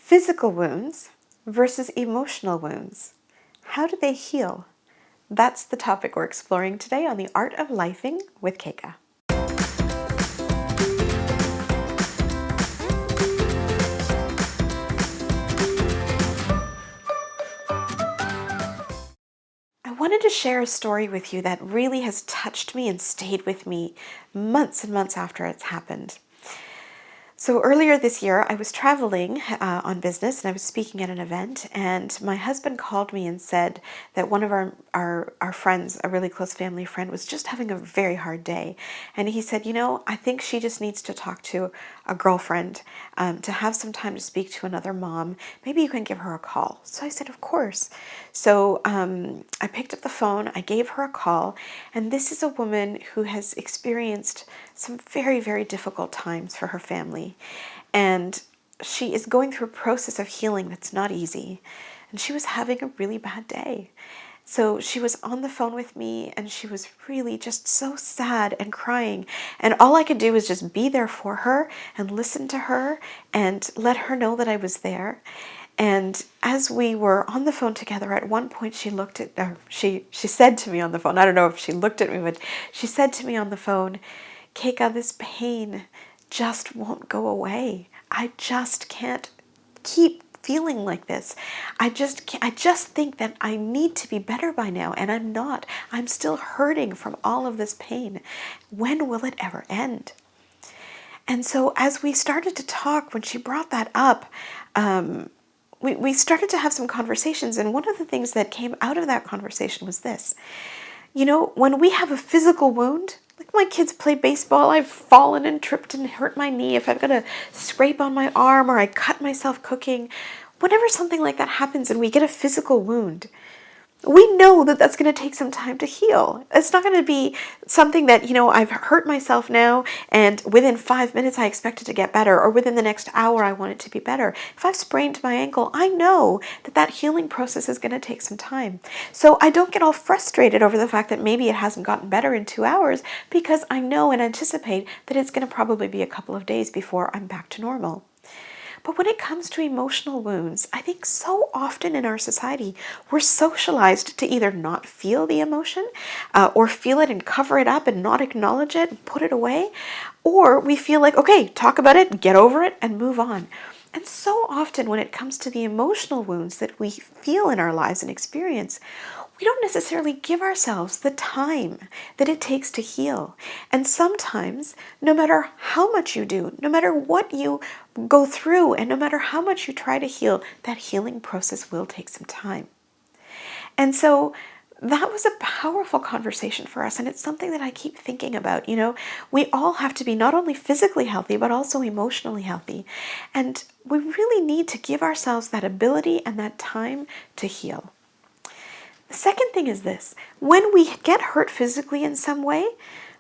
Physical wounds versus emotional wounds. How do they heal? That's the topic we're exploring today on The Art of Lifing with Keka. I wanted to share a story with you that really has touched me and stayed with me months and months after it's happened. So earlier this year, I was traveling on business and I was speaking at an event, and my husband called me and said that one of our friends, a really close family friend, was just having a very hard day. And he said, I think she just needs to talk to a girlfriend to have some time to speak to another mom. Maybe you can give her a call. So I said, of course. So I picked up the phone, I gave her a call, and this is a woman who has experienced some very, very difficult times for her family. And she is going through a process of healing that's not easy. And she was having a really bad day. So she was on the phone with me and she was really just so sad and crying. And all I could do was just be there for her and listen to her and let her know that I was there. And as we were on the phone together, at one point she said to me on the phone, I don't know if she looked at me, but she said to me on the phone, Keka, this pain just won't go away. I just can't keep feeling like this. I just think that I need to be better by now, and I'm not. I'm still hurting from all of this pain. When will it ever end? And so as we started to talk, when she brought that up, we started to have some conversations, and one of the things that came out of that conversation was this. When we have a physical wound, like my kids play baseball, I've fallen and tripped and hurt my knee, if I've got a scrape on my arm or I cut myself cooking, whenever something like that happens and we get a physical wound, we know that that's going to take some time to heal. It's not going to be something that, I've hurt myself now and within 5 minutes I expect it to get better, or within the next hour I want it to be better. If I've sprained my ankle, I know that healing process is going to take some time. So I don't get all frustrated over the fact that maybe it hasn't gotten better in 2 hours, because I know and anticipate that it's going to probably be a couple of days before I'm back to normal. But when it comes to emotional wounds, I think so often in our society, we're socialized to either not feel the emotion or feel it and cover it up and not acknowledge it and put it away. Or we feel like, okay, talk about it, get over it, and move on. And so often when it comes to the emotional wounds that we feel in our lives and experience, we don't necessarily give ourselves the time that it takes to heal. And sometimes, no matter how much you do, no matter what you go through, and no matter how much you try to heal, that healing process will take some time. And so that was a powerful conversation for us, and it's something that I keep thinking about. We all have to be not only physically healthy, but also emotionally healthy. And we really need to give ourselves that ability and that time to heal. The second thing is this: when we get hurt physically in some way,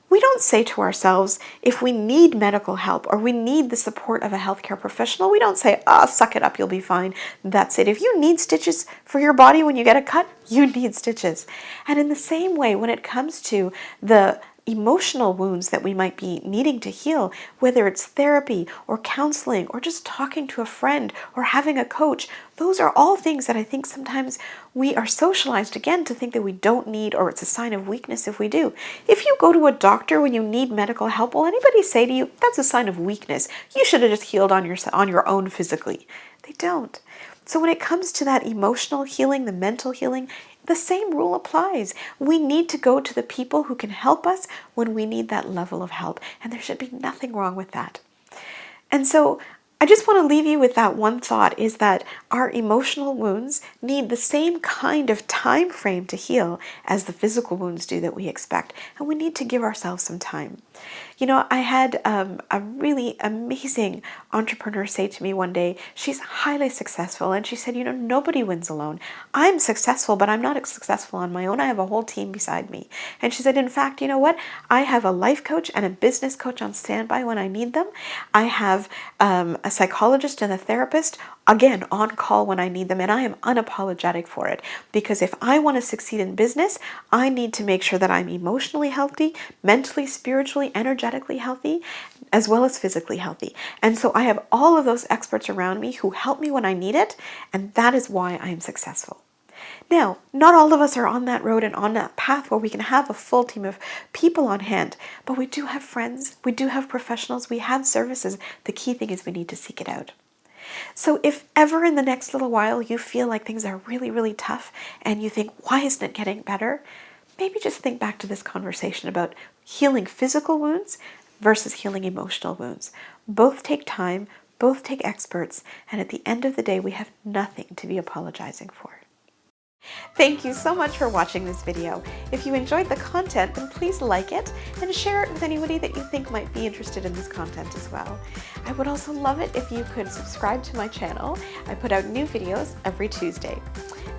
we don't say to ourselves, if we need medical help or we need the support of a healthcare professional, we don't say, suck it up, you'll be fine. That's it. If you need stitches for your body when you get a cut, you need stitches. And in the same way, when it comes to the emotional wounds that we might be needing to heal, whether it's therapy or counseling or just talking to a friend or having a coach, those are all things that I think sometimes we are socialized again to think that we don't need, or it's a sign of weakness if we do. If you go to a doctor when you need medical help, will anybody say to you, that's a sign of weakness? You should have just healed on your own physically. They don't. So when it comes to that emotional healing, the mental healing, the same rule applies. We need to go to the people who can help us when we need that level of help, and there should be nothing wrong with that. And so I just want to leave you with that one thought, is that our emotional wounds need the same kind of time frame to heal as the physical wounds do that we expect, and we need to give ourselves some time. I had a really amazing entrepreneur say to me one day, she's highly successful, and she said, nobody wins alone. I'm successful, but I'm not successful on my own. I have a whole team beside me. And she said, in fact, you know what? I have a life coach and a business coach on standby when I need them. I have a psychologist and a therapist, again, on call when I need them, and I am unapologetic for it, because if I want to succeed in business, I need to make sure that I'm emotionally healthy, mentally, spiritually, energetic, energetically healthy as well as physically healthy. And so I have all of those experts around me who help me when I need it, and that is why I am successful. Now, not all of us are on that road and on that path where we can have a full team of people on hand, but we do have friends, we do have professionals, we have services. The key thing is we need to seek it out. So if ever in the next little while you feel like things are really, really tough and you think, why isn't it getting better? Maybe just think back to this conversation about healing physical wounds versus healing emotional wounds. Both take time, both take experts, and at the end of the day, we have nothing to be apologizing for. Thank you so much for watching this video. If you enjoyed the content, then please like it and share it with anybody that you think might be interested in this content as well. I would also love it if you could subscribe to my channel. I put out new videos every Tuesday.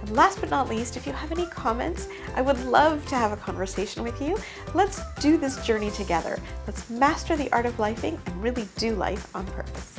And last but not least, if you have any comments, I would love to have a conversation with you. Let's do this journey together. Let's master the art of lifing and really do life on purpose.